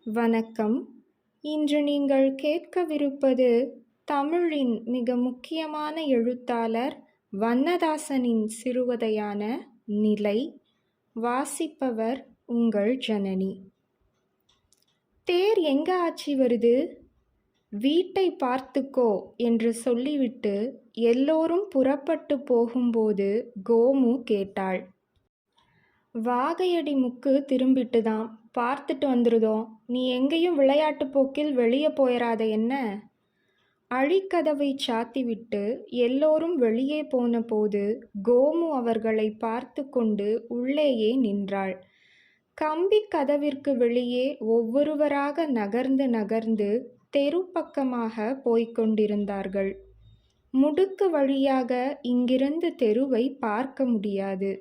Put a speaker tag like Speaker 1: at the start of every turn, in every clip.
Speaker 1: வணக்கம். இன்று நீங்கள் கேட்கவிருப்பது தமிழின் மிக முக்கியமான எழுத்தாளர் வண்ணதாசனின் சிறுகதையான நிலை. வாசிப்பவர் உங்கள் ஜனனி. தேர் எங்க ஆச்சி வருது? வீட்டை பார்த்துக்கோ என்று சொல்லிவிட்டு எல்லோரும் புறப்பட்டு போகும்போது கோமு கேட்டாள். வாகையடி முக்கு திரும்பிட்டுதான், பார்த்துட்டு வந்துருதோம். நீ எங்கேயும் விளையாட்டு போக்கில் வெளியே போயிடாத என்ன? அழிக்கதவை சாத்திவிட்டு எல்லோரும் வெளியே போன போது கோமு அவர்களை பார்த்து கொண்டு உள்ளேயே நின்றாள். கம்பி கதவிற்கு வெளியே ஒவ்வொருவராக நகர்ந்து நகர்ந்து தெரு பக்கமாக போய்கொண்டிருந்தார்கள். முடுக்கு வழியாக இங்கிருந்து தெருவை பார்க்க முடியாது.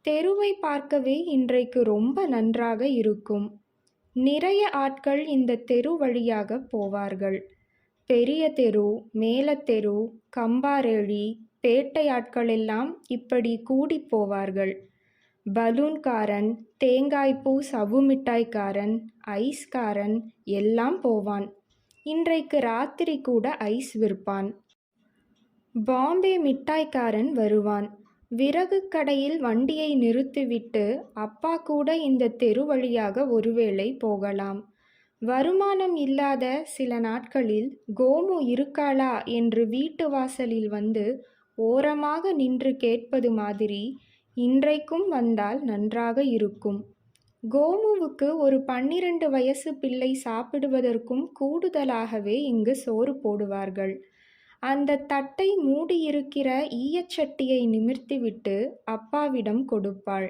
Speaker 1: தெருவை பார்க்கவே இன்றைக்கு ரொம்ப நன்றாக இருக்கும். நிறைய ஆட்கள் இந்த தெரு வழியாக போவார்கள். பெரிய தெரு, மேலத்தெரு, கம்பாரேழி, பேட்டை ஆட்கள் எல்லாம் இப்படி கூடி போவார்கள். பலூன்காரன், தேங்காய்பூ சவ்வு மிட்டாய்க்காரன், ஐஸ்காரன் எல்லாம் போவான். இன்றைக்கு ராத்திரி கூட ஐஸ் விற்பான். பாம்பே மிட்டாய்க்காரன் வருவான். விறகு கடையில் வண்டியை நிறுத்திவிட்டு அப்பா கூட இந்த தெரு வழியாக ஒருவேளை போகலாம். வருமானம் இல்லாத சில நாட்களில் கோமு இருக்காளா என்று வீட்டு வாசலில் வந்து ஓரமாக நின்று கேட்பது மாதிரி இன்றைக்கும் வந்தால் நன்றாக இருக்கும். கோமுவுக்கு ஒரு 12 வயசு பிள்ளை சாப்பிடுவதற்கும் கூடுதலாகவே இங்கு சோறு போடுவார்கள். அந்த தட்டை மூடியிருக்கிற ஈயச்சட்டியை நிமிர்த்திவிட்டு அப்பாவிடம் கொடுப்பாள்.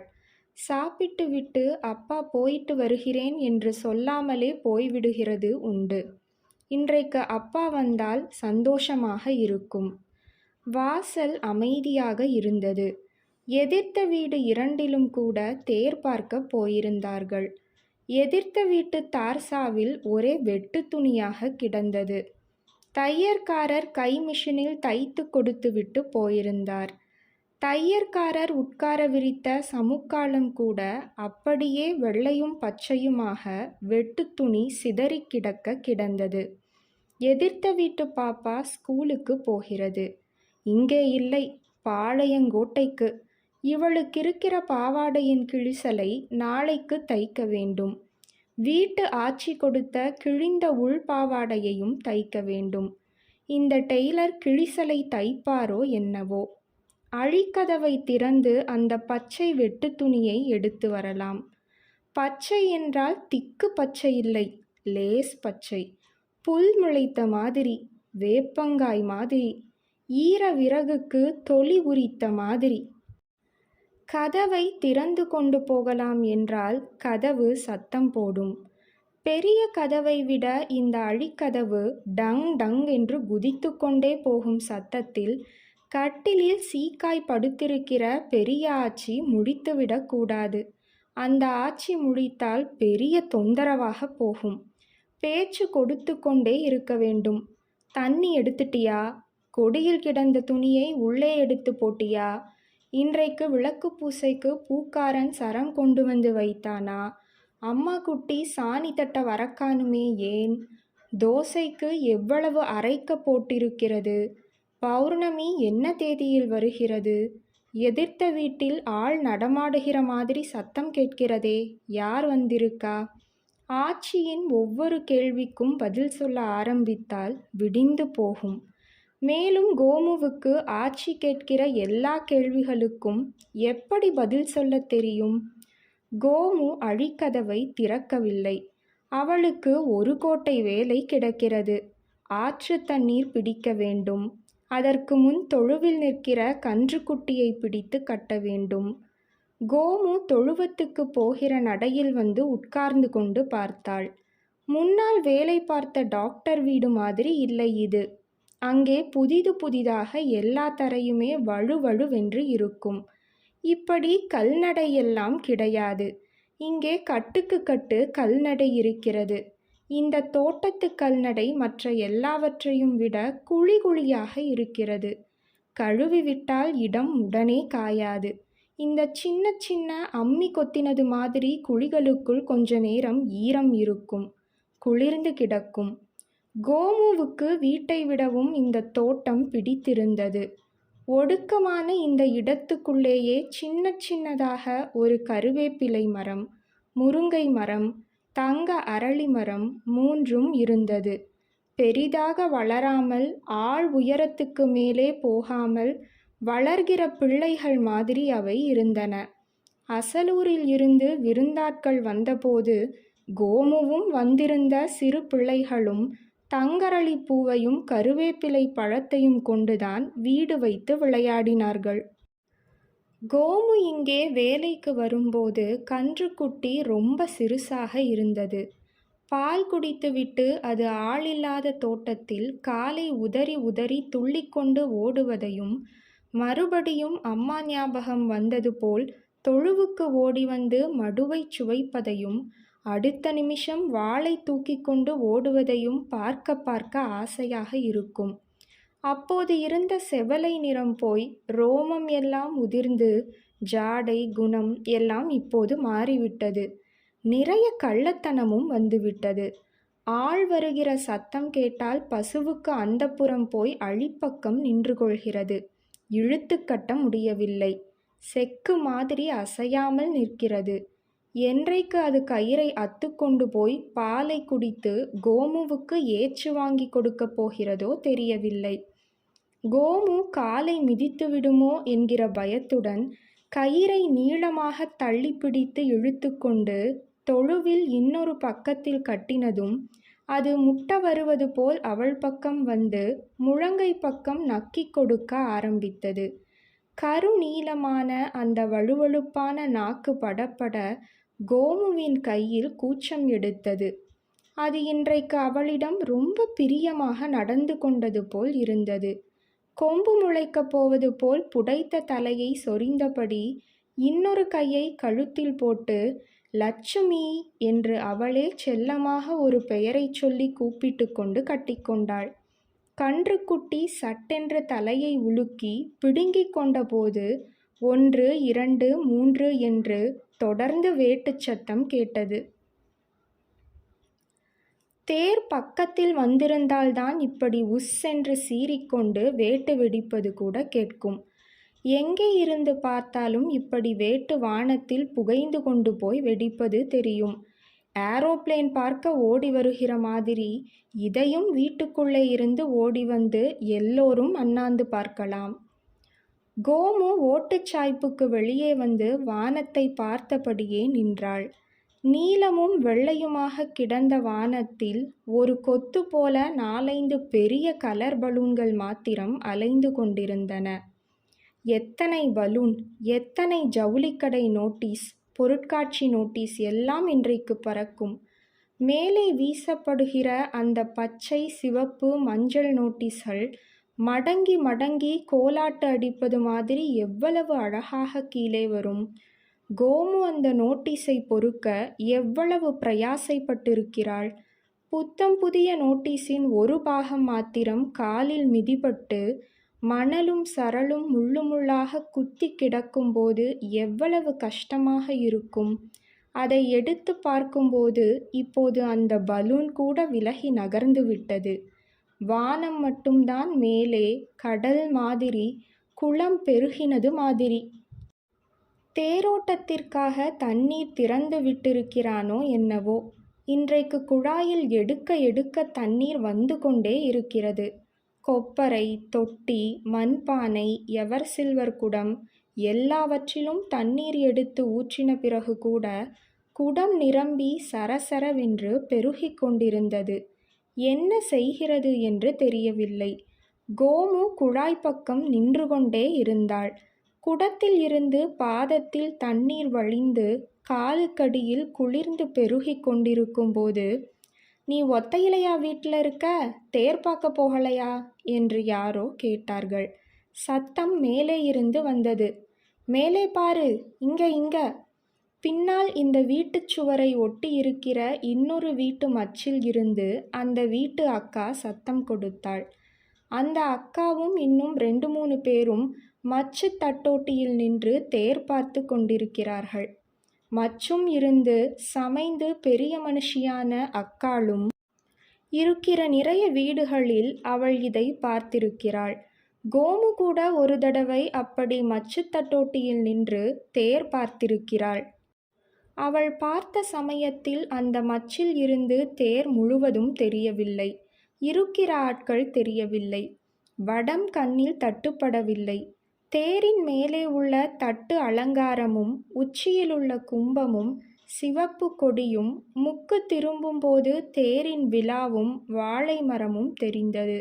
Speaker 1: சாப்பிட்டு விட்டு அப்பா போயிட்டு வருகிறேன் என்று சொல்லாமலே போய்விடுகிறது உண்டு. இன்றைக்கு அப்பா வந்தால் சந்தோஷமாக இருக்கும். வாசல் அமைதியாக இருந்தது. எதிர்த்த வீடு இரண்டிலும் கூட தேர் பார்க்க போயிருந்தார்கள். எதிர்த்த வீட்டு தார்சாவில் ஒரே வெட்டு துணியாக கிடந்தது. தையற்காரர் கை மிஷினில் தைத்து கொடுத்து விட்டு போயிருந்தார். தையற்காரர் உட்கார விரித்த சமுக்காலம் கூட அப்படியே வெள்ளையும் பச்சையுமாக வெட்டு துணி சிதறி கிடக்க கிடந்தது. எதிர்த்த வீட்டு பாப்பா ஸ்கூலுக்கு போகிறது. இங்கே இல்லை, பாளையங்கோட்டைக்கு. இவளுக்கிருக்கிற பாவாடையின் கிழிசலை நாளைக்கு தைக்க வேண்டும். வீட்டு ஆச்சி கொடுத்த கிழிந்த உள் பாவாடையையும் தைக்க வேண்டும். இந்த டெய்லர் கிழிசலை தைப்பாரோ என்னவோ. அழிக்கதவை திறந்து அந்த பச்சை வெட்டு துணியை எடுத்து வரலாம். பச்சை என்றால் திக்கு பச்சை இல்லை, லேஸ் பச்சை. புல் முளைத்த மாதிரி, வேப்பங்காய் மாதிரி, ஈர விறகுக்கு தொலி உரித்த மாதிரி. கதவை திறந்து கொண்டு போகலாம் என்றால் கதவு சத்தம் போடும். பெரிய கதவை விட இந்த அழிக்கதவு டங் டங் என்று குதித்து கொண்டே போகும் சத்தத்தில் கட்டிலில் சீக்காய் படுத்திருக்கிற பெரிய ஆச்சி முழித்துவிடக்கூடாது. அந்த ஆச்சி முழித்தால் பெரிய தொந்தரவாக போகும். பேச்சு கொடுத்து கொண்டே இருக்க வேண்டும். தண்ணி எடுத்துட்டியா? கொடியில் கிடந்த துணியை உள்ளே எடுத்து போட்டியா? இன்றைக்கு விளக்கு பூசைக்கு பூக்காரன் சரம் கொண்டு வந்து வைத்தானா? அம்மா குட்டி சாணி தட்ட வரக்கானுமே ஏன்? தோசைக்கு எவ்வளவு அரைக்க போட்டிருக்கிறது? பௌர்ணமி என்ன தேதியில் வருகிறது? எதிர்த்த வீட்டில் ஆள் நடமாடுகிற மாதிரி சத்தம் கேட்கிறதே, யார் வந்திருக்கா? ஆச்சியின் ஒவ்வொரு கேள்விக்கும் பதில் சொல்ல ஆரம்பித்தால் விடிந்து போகும். மேலும் கோமுவுக்கு ஆச்சி கேட்கிற எல்லா கேள்விகளுக்கும் எப்படி பதில் சொல்ல தெரியும்? கோமு அழிக்கதவை திறக்கவில்லை. அவளுக்கு ஒரு கோட்டை வேலை கிடக்கிறது. ஆற்று தண்ணீர் பிடிக்க வேண்டும். அதற்கு முன் தொழுவில் நிற்கிற கன்றுக்குட்டியை பிடித்து கட்ட வேண்டும். கோமு தொழுவத்துக்கு போகிற நடையில் வந்து உட்கார்ந்து கொண்டு பார்த்தாள். முன்னால் வேலை பார்த்த டாக்டர் வீடு மாதிரி இல்லை இது. அங்கே புதிதாக எல்லா தரையுமே வழுவழுவென்று இருக்கும். இப்படி கல்நடையெல்லாம் கிடையாது. இங்கே கட்டுக்கு கட்டு கல்நடை இருக்கிறது. இந்த தோட்டத்து கல்நடை மற்ற எல்லாவற்றையும் விட குழி குழியாக இருக்கிறது. கழுவிவிட்டால் இடம் உடனே காயாது. இந்த சின்ன சின்ன அம்மி கொத்தினது மாதிரி குழிகளுக்குள் கொஞ்ச நேரம் ஈரம் இருக்கும், குளிர்ந்து கிடக்கும். கோமுவுக்கு வீட்டை விடவும் இந்த தோட்டம் பிடித்திருந்தது. ஒடுக்கமான இந்த இடத்துக்குள்ளேயே சின்ன சின்னதாக ஒரு கருவேப்பிலை மரம், முருங்கை மரம், தங்க அரளி மரம் மூன்றும் இருந்தது. பெரிதாக வளராமல் ஆள் உயரத்துக்கு மேலே போகாமல் வளர்கிற பிள்ளைகள் மாதிரி அவை இருந்தன. அசலூரில் இருந்து விருந்தாட்கள் வந்தபோது கோமுவும் வந்திருந்த சிறு பிள்ளைகளும் தங்கரளி பூவையும் கருவேப்பிலை பழத்தையும் கொண்டுதான் வீடு வைத்து விளையாடினார்கள். கோமு இங்கே வேலைக்கு வரும்போது கன்றுக்குட்டி ரொம்ப சிறுசாக இருந்தது. பால் குடித்துவிட்டு அது ஆளில்லாத தோட்டத்தில் காலை உதறி உதறி துள்ளிக்கொண்டு ஓடுவதையும், மறுபடியும் அம்மா ஞாபகம் வந்தது போல் தொழுவுக்கு ஓடி வந்து மடுவைச் சுவைப்பதையும், அடுத்த நிமிஷம் வாளை தூக்கி கொண்டு ஓடுவதையும் பார்க்க பார்க்க ஆசையாக இருக்கும். அப்போது இருந்த செவலை நிறம் போய் ரோமம் எல்லாம் உதிர்ந்து ஜாடை குணம் எல்லாம் இப்போது மாறிவிட்டது. நிறைய கள்ளத்தனமும் வந்துவிட்டது. ஆள் வருகிற சத்தம் கேட்டால் பசுவுக்கு அந்தப்புறம் போய் அழிப்பக்கம் நின்று கொள்கிறது. இழுத்து கட்ட முடியவில்லை. செக்கு மாதிரி அசையாமல் நிற்கிறது. என்றைக்கு அது கயிறை அத்துக்கொண்டு போய் பாலை குடித்து கோமுவுக்கு ஏச்சு வாங்கி கொடுக்கப் போகிறதோ தெரியவில்லை. கோமு காலை மிதித்து விடுமோ என்கிற பயத்துடன் கயிறை நீளமாக தள்ளி பிடித்து இழுத்து கொண்டு தொழுவில் இன்னொரு பக்கத்தில் கட்டினதும் அது முட்ட வருவது போல் அவள் பக்கம் வந்து முழங்கை பக்கம் நக்கி கொடுக்க ஆரம்பித்தது. கருநீளமான அந்த வழுவழுப்பான நாக்கு படப்பட கோமுவின் கையில் கூச்சம் எடுத்தது. அது இன்றைக்கு அவளிடம் ரொம்ப பிரியமாக நடந்து கொண்டது போல் இருந்தது. கொம்பு முளைக்கப் போவது போல் புடைத்த தலையை சொரிந்தபடி இன்னொரு கையை கழுத்தில் போட்டு லட்சுமி என்று அவளே செல்லமாக ஒரு பெயரை சொல்லி கூப்பிட்டு கொண்டு கட்டிக்கொண்டாள். கன்றுக்குட்டி சட்டென்று தலையை உலுக்கி பிடுங்கிக் கொண்டபோது 1 2 3 என்று தொடர்ந்து வேட்டுச் சத்தம் கேட்டது. தேர் பக்கத்தில் வந்திருந்தால்தான் இப்படி உஸ் என்று சீறிக்கொண்டு வேட்டு வெடிப்பது கூட கேட்கும். எங்கே இருந்து பார்த்தாலும் இப்படி வேட்டு வானத்தில் புகைந்து கொண்டு போய் வெடிப்பது தெரியும். ஏரோப்ளேன் பார்க்க ஓடி வருகிற மாதிரி இதையும் வீட்டுக்குள்ளே இருந்து ஓடி வந்து எல்லோரும் அண்ணாந்து பார்க்கலாம். கோமு ஓட்டுச்சாய்ப்புக்கு வெளியே வந்து வானத்தை பார்த்தபடியே நின்றாள். நீலமும் வெள்ளையுமாக கிடந்த வானத்தில் ஒரு கொத்து போல 4-5 பெரிய கலர் பலூன்கள் மாத்திரம் அலைந்து கொண்டிருந்தன. எத்தனை பலூன், எத்தனை ஜவுளிக்கடை நோட்டீஸ், பொருட்காட்சி நோட்டீஸ் எல்லாம் இன்றைக்கு பறக்கும். மேலே வீசப்படுகிற அந்த பச்சை சிவப்பு மஞ்சள் நோட்டீஸ்கள் மடங்கி மடங்கி கோலாட்டு அடிப்பது மாதிரி எவ்வளவு அழகாக கீழே வரும். கோமு அந்த நோட்டீஸை பொறுக்க எவ்வளவு பிரயாசைப்பட்டிருக்கிறாள். புத்தம் புதிய நோட்டீஸின் ஒரு பாகம் மாத்திரம் காலில் மிதிபட்டு மணலும் சரளும் முள்ளுமுள்ளாக குத்தி கிடக்கும்போது எவ்வளவு கஷ்டமாக இருக்கும். அதை எடுத்து பார்க்கும்போது இப்போது அந்த பலூன் கூட விலகி நகர்ந்து விட்டது. வானம் மட்டும்தான் மேலே கடல் மாதிரி, குளம் பெருகினது மாதிரி. தேரோட்டத்திற்காக தண்ணீர் திறந்து விட்டிருக்கிறானோ என்னவோ. இன்றைக்கு குழாயில் எடுக்க எடுக்க தண்ணீர் வந்து கொண்டே இருக்கிறது. கொப்பரை, தொட்டி, மண்பானை, எவர் சில்வர் குடம் எல்லாவற்றிலும் தண்ணீர் எடுத்து ஊற்றின பிறகு கூட குடம் நிரம்பி சரசரவென்று பெருகிக் கொண்டிருந்தது. என்ன செய்கிறது என்று தெரியவில்லை. கோமு குழாய் பக்கம் நின்று கொண்டே இருந்தாள். குடத்தில் இருந்து பாதத்தில் தண்ணீர் வழிந்து காலுக்கடியில் குளிர்ந்து பெருகி கொண்டிருக்கும் போது, நீ ஒத்தையிலையா வீட்டில் இருக்க, தேர் பார்க்க போகலையா என்று யாரோ கேட்டார்கள். சத்தம் மேலே இருந்து வந்தது. மேலே பாரு, இங்க இங்க. பின்னால் இந்த வீட்டுச் சுவரை ஒட்டி இருக்கிற இன்னொரு வீட்டு மச்சில் இருந்து அந்த வீட்டு அக்கா சத்தம் கொடுத்தாள். அந்த அக்காவும் இன்னும் 2-3 பேரும் மச்சு தட்டோட்டியில் நின்று தேர் பார்த்து கொண்டிருக்கிறார்கள். மச்சும் இருந்து சமைந்து பெரிய மனுஷியான அக்காளும் இருக்கிற நிறைய வீடுகளில் அவள் இதை பார்த்திருக்கிறாள். கோமு கூட ஒரு தடவை அப்படி மச்சு தட்டோட்டியில் நின்று தேர் பார்த்திருக்கிறாள். அவள் பார்த்த சமயத்தில் அந்த மச்சில் இருந்து தேர் முழுவதும் தெரியவில்லை. இருக்கிற ஆட்கள் தெரியவில்லை. வடம் கண்ணில் தட்டுப்படவில்லை. தேரின் மேலே உள்ள தட்டு அலங்காரமும் உச்சியிலுள்ள கும்பமும் சிவப்பு கொடியும் முக்கு திரும்பும்போது தேரின் விழாவும் வாழை மரமும் தெரிந்தது.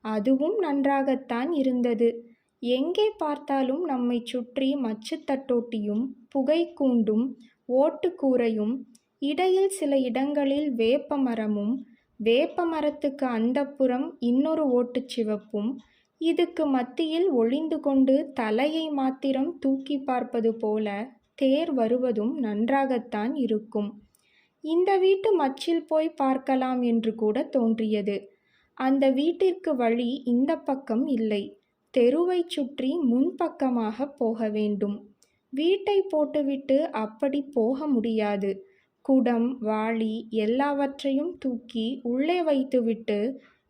Speaker 1: அதுவும் நன்றாகத்தான் இருந்தது. எங்கே பார்த்தாலும் நம்மை சுற்றி மச்சுத்தட்டோட்டியும் புகைக்கூண்டும் ஓட்டுக்கூரையும், இடையில் சில இடங்களில் வேப்ப மரமும், வேப்ப மரத்துக்கு அந்தப்புறம் இன்னொரு ஓட்டுச் சிவப்பும், இதுக்கு மத்தியில் ஒளிந்து கொண்டு தலையை மாத்திரம் தூக்கி பார்ப்பது போல தேர் வருவதும் நன்றாகத்தான் இருக்கும். இந்த வீட்டு மச்சில் போய் பார்க்கலாம் என்று கூட தோன்றியது. அந்த வீட்டிற்கு வழி இந்த பக்கம் இல்லை. தெருவை சுற்றி முன்பக்கமாக போக வேண்டும். வீட்டை போட்டுவிட்டு அப்படி போக முடியாது. குடம் வாளி எல்லாவற்றையும் தூக்கி உள்ளே வைத்துவிட்டு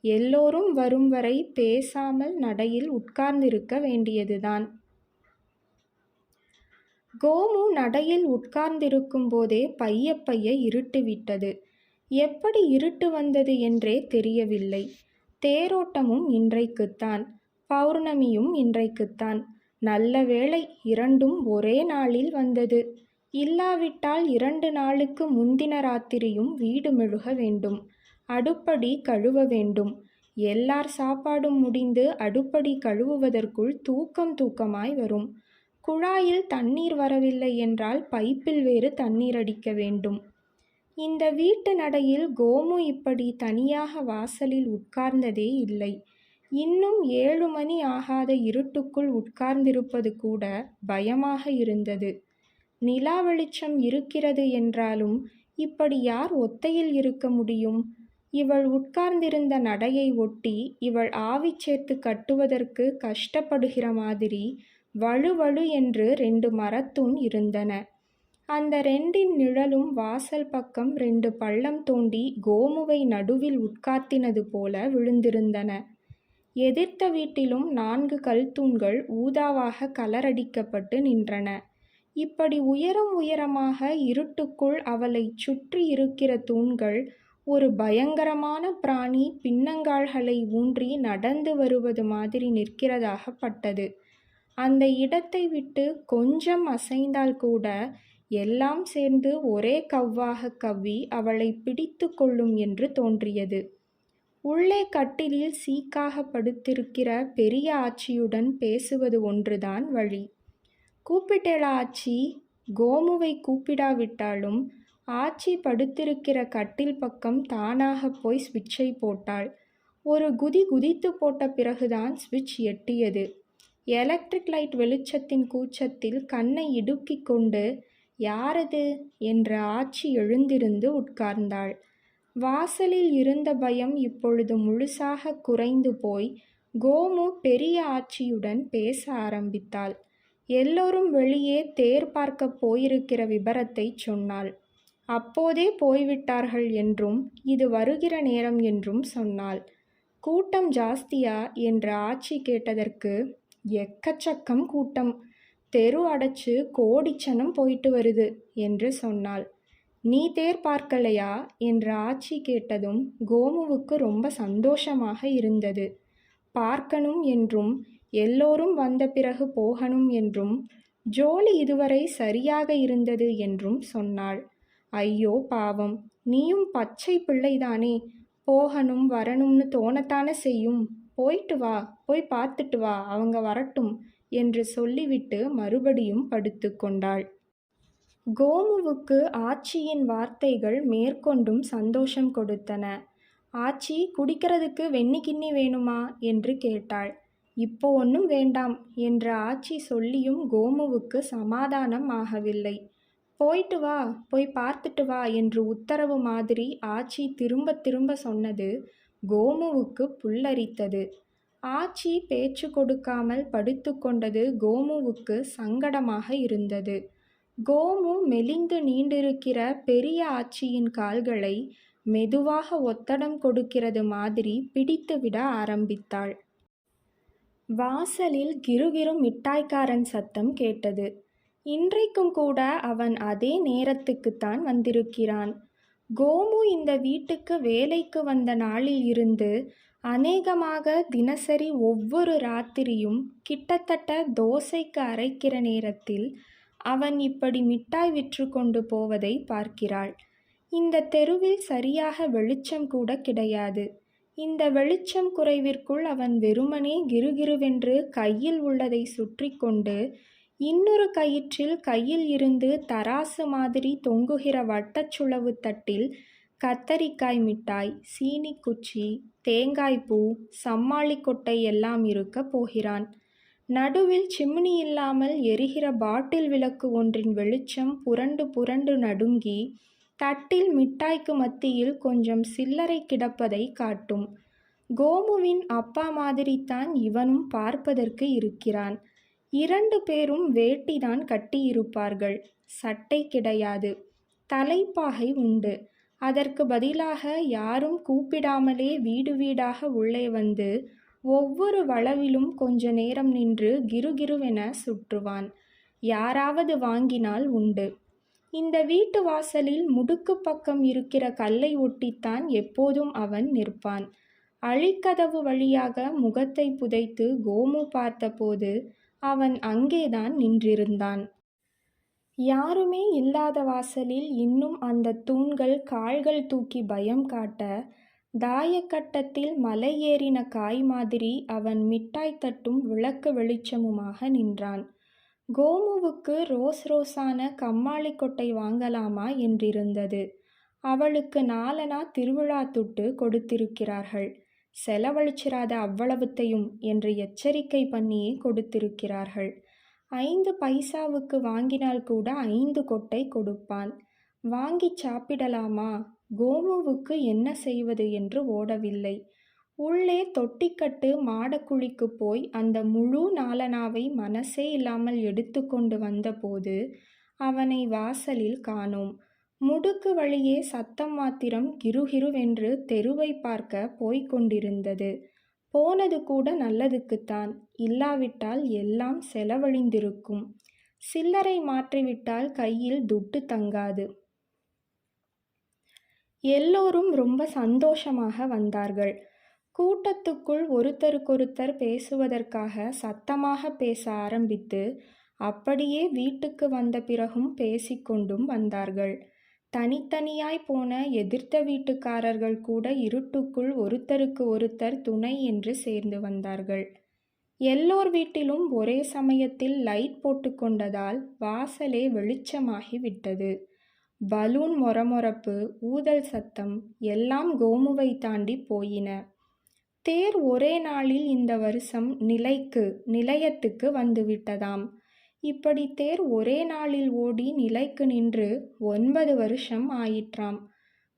Speaker 1: எல்லோரும் வரும் வரை பேசாமல் நடையில் உட்கார்ந்திருக்க வேண்டியதுதான். கோமு நடையில் உட்கார்ந்திருக்கும் போதே பைய பைய இருட்டுவிட்டது. எப்படி இருட்டு வந்தது என்றே தெரியவில்லை. தேரோட்டமும் இன்றைக்குத்தான், பௌர்ணமியும் இன்றைக்குத்தான். நல்ல வேளை, இரண்டும் ஒரே நாளில் வந்தது. இல்லாவிட்டால் 2 நாளுக்கு முந்தின ராத்திரியும் வீடு மெழுக வேண்டும். அடுப்படி கழுவ வேண்டும். எல்லார் சாப்பாடும் முடிந்து அடுப்படி கழுவுவதற்குள் தூக்கமாய் வரும். குழாயில் தண்ணீர் வரவில்லை என்றால் பைப்பில் வேறு தண்ணீர் அடிக்க வேண்டும். இந்த வீட்டு நடையில் கோமு இப்படி தனியாக வாசலில் உட்கார்ந்ததே இல்லை. இன்னும் 7 மணி ஆகாத இருட்டுக்குள் உட்கார்ந்திருப்பது கூட பயமாக இருந்தது. நிலா வெளிச்சம் இருக்கிறது என்றாலும் இப்படி யார் ஒத்தையில் இருக்க முடியும்? இவள் உட்கார்ந்திருந்த நடையை ஒட்டி இவள் ஆவி சேர்த்து கட்டுவதற்கு கஷ்டப்படுகிற மாதிரி வழுவழு என்று 2 மரத்தூண் இருந்தன. அந்த 2 நிழலும் வாசல் பக்கம் 2 பள்ளம் தோண்டி கோமுவை நடுவில் உட்கார்த்தினது போல விழுந்திருந்தன. எதிர்த்த வீட்டிலும் 4 கல்தூண்கள் ஊதாவாக கலரடிக்கப்பட்டு நின்றன. இப்படி உயரமாக இருட்டுக்குள் அவளை சுற்றி இருக்கிற தூண்கள் ஒரு பயங்கரமான பிராணி பின்னங்கால்களை ஊன்றி நடந்து வருவது மாதிரி நிற்கிறதாகப்பட்டது. அந்த இடத்தை விட்டு கொஞ்சம் அசைந்தால் கூட எல்லாம் சேர்ந்து ஒரே கவ்வாக கவ்வி அவளை பிடித்து கொள்ளும் என்று தோன்றியது. உள்ளே கட்டிலில் சீக்காக படுத்திருக்கிற பெரிய ஆச்சியுடன் பேசுவது ஒன்றுதான் வழி. கூப்பிட்டேளா ஆச்சி? கோமுவை கூப்பிடாவிட்டாலும் ஆச்சி படுத்திருக்கிற கட்டில் பக்கம் தானாக போய் ஸ்விட்சை போட்டாள். ஒரு குதி குதித்து போட்ட பிறகுதான் ஸ்விட்ச் எட்டியது. எலக்ட்ரிக் லைட் வெளிச்சத்தின் கூச்சத்தில் கண்ணை இடுக்கிக் கொண்டு யாரது என்ற ஆச்சி எழுந்திருந்து உட்கார்ந்தாள். வாசலில் இருந்த பயம் இப்பொழுது முழுசாக குறைந்து போய் கோமு பெரிய ஆச்சியுடன் பேச ஆரம்பித்தாள். எல்லோரும் வெளியே தேர் பார்க்க போயிருக்கிற விபரத்தை சொன்னாள். அப்போதே போய்விட்டார்கள் என்றும் இது வருகிற நேரம் என்றும் சொன்னாள். கூட்டம் ஜாஸ்தியா என்று ஆச்சி கேட்டதற்கு, எக்கச்சக்கம் கூட்டம், தெரு அடைச்சு கோடிச்சனம் போயிட்டு வருது என்று சொன்னாள். நீ தேர் பார்க்கலையா என்று ஆச்சி கேட்டதும் கோமுவுக்கு ரொம்ப சந்தோஷமாக இருந்தது. பார்க்கணும் என்றும் எல்லோரும் வந்த பிறகு போகணும் என்றும் ஜோலி இதுவரை சரியாக இருந்தது என்றும் சொன்னாள். ஐயோ பாவம், நீயும் பச்சை பிள்ளைதானே, போகணும் வரணும்னு தோணத்தானே செய்யும். போயிட்டு வா, போய் பார்த்துட்டு வா, அவங்க வரட்டும் என்று சொல்லிவிட்டு மறுபடியும் படுத்து கொண்டாள். கோமுவுக்கு ஆச்சியின் வார்த்தைகள் மேற்கொண்டும் சந்தோஷம் கொடுத்தன. ஆச்சி, குடிக்கிறதுக்கு வெண்ணி கிண்ணி வேணுமா என்று கேட்டாள். இப்போ ஒன்றும் வேண்டாம் என்று ஆச்சி சொல்லியும் கோமுவுக்கு சமாதானம் ஆகவில்லை. போயிட்டு வா, போய் பார்த்துட்டு வா என்று உத்தரவு மாதிரி ஆச்சி திரும்ப திரும்ப சொன்னது கோமுவுக்கு புல்லரித்தது. ஆச்சி பேச்சு கொடுக்காமல் படுத்து கொண்டது கோமுவுக்கு சங்கடமாக இருந்தது. கோமு மெலிந்து நீண்டிருக்கிற பெரிய ஆச்சியின் கால்களை மெதுவாக ஒத்தடம் கொடுக்கிறது மாதிரி பிடித்துவிட ஆரம்பித்தாள். வாசலில் கிருகிரு மிட்டாய்க்காரன் சத்தம் கேட்டது. இன்றைக்கும் கூட அவன் அதே நேரத்துக்குத்தான் வந்திருக்கிறான். கோமு இந்த வீட்டுக்கு வேலைக்கு வந்த நாளில் இருந்து அநேகமாக தினசரி ஒவ்வொரு ராத்திரியும் கிட்டத்தட்ட தோசைக்கு அரைக்கிற நேரத்தில் அவன் இப்படி மிட்டாய் விற்று கொண்டு போவதை பார்க்கிறாள். இந்த தெருவில் சரியாக வெளிச்சம் கூட கிடையாது. இந்த வெளிச்சம் குறைவிற்குள் அவன் வெறுமனே கிருகிருவென்று கையில் உள்ளதை சுற்றி கொண்டு இன்னொரு கயிற்றில் கையில் இருந்து தராசு மாதிரி தொங்குகிற வட்டச்சுளவு தட்டில் கத்தரிக்காய் மிட்டாய், சீனிக்குச்சி, தேங்காய்ப்பூ, சம்மாளி கொட்டை எல்லாம் இருக்க போகிறான். நடுவில் சிம்னி இல்லாமல் எரிகிற பாட்டில் விளக்கு ஒன்றின் வெளிச்சம் புரண்டு புரண்டு நடுங்கி தட்டில் மிட்டாய்க்கு மத்தியில் கொஞ்சம் சில்லறை கிடப்பதை காட்டும். கோமுவின் அப்பா மாதிரித்தான் இவனும் பார்ப்பதற்கு இருக்கிறான். 2 பேரும் வேட்டிதான் கட்டியிருப்பார்கள். சட்டை கிடையாது. தலைப்பாகை உண்டு. அதற்கு பதிலாக யாரும் கூப்பிடாமலே வீடு வீடாக உள்ளே வந்து ஒவ்வொரு வளவிலும் கொஞ்ச நேரம் நின்று கிருகிருவென சுற்றுவான். யாராவது வாங்கினால் உண்டு. இந்த வீட்டு வாசலில் முடுக்கு பக்கம் இருக்கிற கல்லை ஒட்டித்தான் எப்போதும் அவன் நிற்பான். அழிக்கதவு வழியாக முகத்தை புதைத்து கோமு பார்த்தபோது அவன் அங்கேதான் நின்றிருந்தான். யாருமே இல்லாத வாசலில் இன்னும் அந்த தூண்கள் கால்கள் தூக்கி பயம் காட்ட, தாயக்கட்டத்தில் மலை ஏறின காய் மாதிரி அவன் மிட்டாய் தட்டும் விளக்கு வெளிச்சமுமாக நின்றான். கோமுவுக்கு ரோஸான கம்மாளி கொட்டை வாங்கலாமா என்றிருந்தது. அவளுக்கு 4 அணா திருவிழா துட்டு கொடுத்திருக்கிறார்கள். செலவழிச்சிராத அவ்வளவுத்தையும் என்று எச்சரிக்கை பண்ணியே கொடுத்திருக்கிறார்கள். 5 பைசாவுக்கு வாங்கினால் கூட 5 கொட்டை கொடுப்பான். வாங்கி சாப்பிடலாமா? கோமுவுக்கு என்ன செய்வது என்று ஓடவில்லை. உள்ளே தொட்டிக்கட்டு மாடக்குழிக்கு போய் அந்த முழு 4 அணாவை மனசே இல்லாமல் எடுத்து கொண்டு வந்தபோது அவனை வாசலில் காணோம். முடுக்கு வழியே சத்தம் மாத்திரம் கிருகிருவென்று தெருவை பார்க்க போய்க் கொண்டிருந்தது. போனது கூட நல்லதுக்குத்தான். இல்லாவிட்டால் எல்லாம் செலவழிந்திருக்கும். சில்லறை மாற்றிவிட்டால் கையில் துட்டு தங்காது. எல்லோரும் ரொம்ப சந்தோஷமாக வந்தார்கள். கூட்டத்துக்குள் ஒருத்தருக்கொருத்தர் பேசுவதற்காக சத்தமாக பேச ஆரம்பித்து அப்படியே வீட்டுக்கு வந்த பிறகும் பேசிக்கொண்டும் வந்தார்கள். தனித்தனியாய் போன எதிர்த்த வீட்டுக்காரர்கள் கூட இருட்டுக்குள் ஒருத்தருக்கு ஒருத்தர் துணை என்று சேர்ந்து வந்தார்கள். எல்லோர் வீட்டிலும் ஒரே சமயத்தில் லைட் போட்டு கொண்டதால் வாசலே வெளிச்சமாகி விட்டது. பலூன் மொரமொரப்பு, ஊதல் சத்தம் எல்லாம் கோமுவை தாண்டி போயின. தேர் ஒரே நாளில் இந்த வருஷம் நிலையத்துக்கு வந்துவிட்டதாம். இப்படி தேர் ஒரே நாளில் ஓடி நிலைக்கு நின்று 9 வருஷம் ஆயிற்றாம்.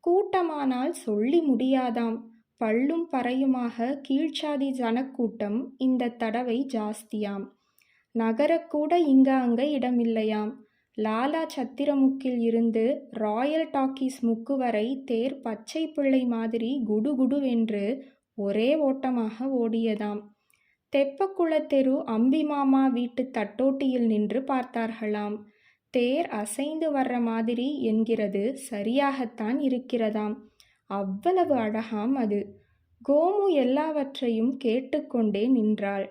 Speaker 1: கூட்டமானால் சொல்லி முடியாதாம். பல்லும் பறையுமாக கீழ்ச்சாதி ஜனக்கூட்டம் இந்த தடவை ஜாஸ்தியாம். நகரக்கூட அங்க இடமில்லையாம். லாலா சத்திரமுக்கில் இருந்து ராயல் டாக்கீஸ் முக்கு வரை தேர் பச்சை பிள்ளை மாதிரி குடுகுடுவென்று ஒரே ஓட்டமாக ஓடியதாம். தெப்பக்குளத்தெரு அம்பிமாமா வீட்டு தட்டோட்டியில் நின்று பார்த்தார்களாம். தேர் அசைந்து வர்ற மாதிரி என்கிறது சரியாகத்தான் இருக்கிறதாம். அவ்வளவு அழகாம் அது. கோமு எல்லாவற்றையும் கேட்டுக்கொண்டே நின்றாள்.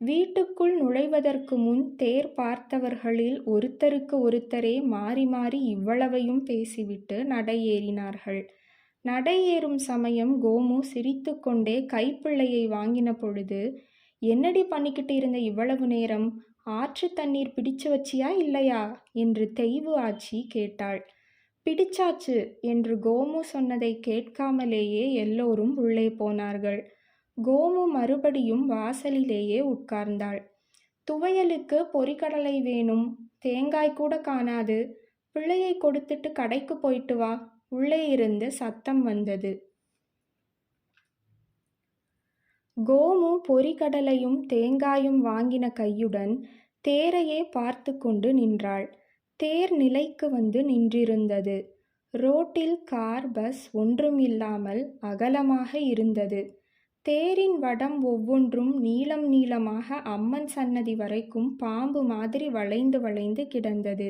Speaker 1: வீட்டுக்குள் நுழைவதற்கு முன் தேர் பார்த்தவர்களில் ஒருத்தருக்கு ஒருத்தரே மாறி மாறி இவ்வளவையும் பேசிவிட்டு நடையேறினார்கள். நடையேறும் சமயம் கோமு சிரித்து கொண்டே கைப்பிள்ளையை வாங்கின பொழுது, என்னடி பண்ணிக்கிட்டு இருந்த இவ்வளவு நேரம்? ஆற்று தண்ணீர் பிடிச்சு வச்சியா இல்லையா என்று தெய்வு ஆச்சி கேட்டாள். பிடிச்சாச்சு என்று கோமு சொன்னதை கேட்காமலேயே எல்லோரும் உள்ளே போனார்கள். கோமு மறுபடியும் வாசலிலேயே உட்கார்ந்தாள். துவையலுக்கு பொரிக்கடலை வேணும், தேங்காய் கூட காணாது. பிள்ளையை கொடுத்துட்டு கடைக்கு போயிட்டு வா. உள்ளே இருந்து சத்தம் வந்தது. கோமு பொரிகடலையும் தேங்காயும் வாங்கின கையுடன் தேரையே பார்த்து கொண்டு நின்றாள். தேர் நிலைக்கு வந்து நின்றிருந்தது. ரோட்டில் கார் பஸ் ஒன்றுமில்லாமல் அகலமாக இருந்தது. தேரின் வடம் ஒவ்வொன்றும் நீளம் நீளமாக அம்மன் சன்னதி வரைக்கும் பாம்பு மாதிரி வளைந்து வளைந்து கிடந்தது.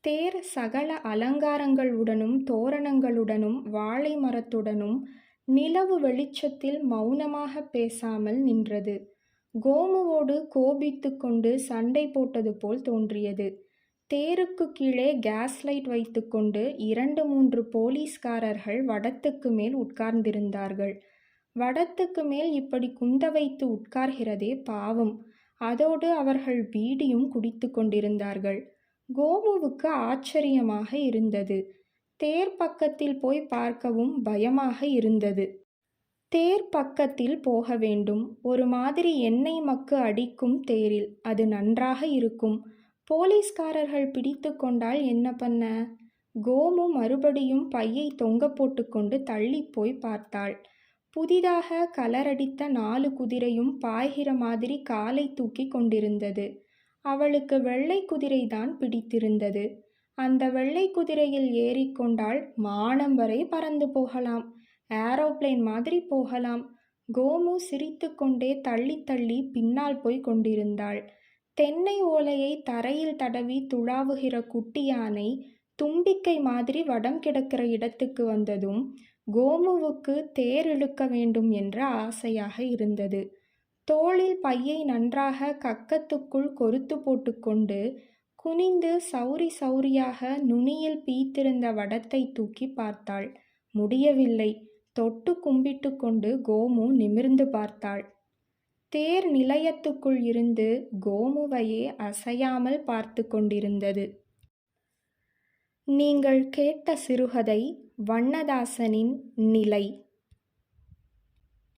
Speaker 1: தேர் சகல அலங்காரங்களுடனும் தோரணங்களுடனும் வாழை மரத்துடனும் நிலவு வெளிச்சத்தில் மௌனமாக பேசாமல் நின்றது. கோமுவோடு கோபித்து கொண்டு சண்டை போட்டது போல் தோன்றியது. தேருக்கு கீழே கேஸ் லைட் வைத்துக்கொண்டு 2-3 போலீஸ்காரர்கள் வடத்துக்கு மேல் உட்கார்ந்திருந்தார்கள். வடத்துக்கு மேல் இப்படி குந்த வைத்து உட்கார்கிறதே பாவம். அதோடு அவர்கள் பீடியும் குடித்து கொண்டிருந்தார்கள். கோமுவுக்கு ஆச்சரியமாக இருந்தது. தேர் பக்கத்தில் போய் பார்க்கவும் பயமாக இருந்தது. தேர் பக்கத்தில் போக வேண்டும். ஒரு மாதிரி எண்ணெய் மக்கு அடிக்கும் தேரில். அது நன்றாக இருக்கும். போலீஸ்காரர்கள் பிடித்து கொண்டால் என்ன பண்ண? கோமு மறுபடியும் பையை தொங்க போட்டுக்கொண்டு தள்ளி போய் பார்த்தாள். புதிதாக கலரடித்த 4 குதிரையும் பாய்கிற மாதிரி காலை தூக்கி கொண்டிருந்தது. அவளுக்கு வெள்ளை குதிரைதான் பிடித்திருந்தது. அந்த வெள்ளை குதிரையில் ஏறிக்கொண்டால் மானம் வரை பறந்து போகலாம். ஏரோப்ளேன் மாதிரி போகலாம். கோமு சிரித்து கொண்டே தள்ளி தள்ளி பின்னால் போய் கொண்டிருந்தாள். தென்னை ஓலையை தரையில் தடவி துழாவுகிற குட்டி யானை தும்பிக்கை மாதிரி வடம் கிடக்கிற இடத்துக்கு வந்ததும் கோமுவுக்கு தேர் இழுக்க வேண்டும் என்ற ஆசையாக இருந்தது. தோளில் பையை நன்றாக கக்கத்துக்குள் கொருத்து போட்டுக்கொண்டு குனிந்து சௌரி சௌரியாக நுனியில் பீத்திருந்த வடத்தை தூக்கி பார்த்தாள். முடியவில்லை. தொட்டு கும்பிட்டு கொண்டு கோமு நிமிர்ந்து பார்த்தாள். தேர் நிலையத்துக்குள் இருந்து கோமுவையே அசையாமல் பார்த்து கொண்டிருந்தது. நீங்கள் கேட்ட சிறுகதை வண்ணதாசனின் நிலை.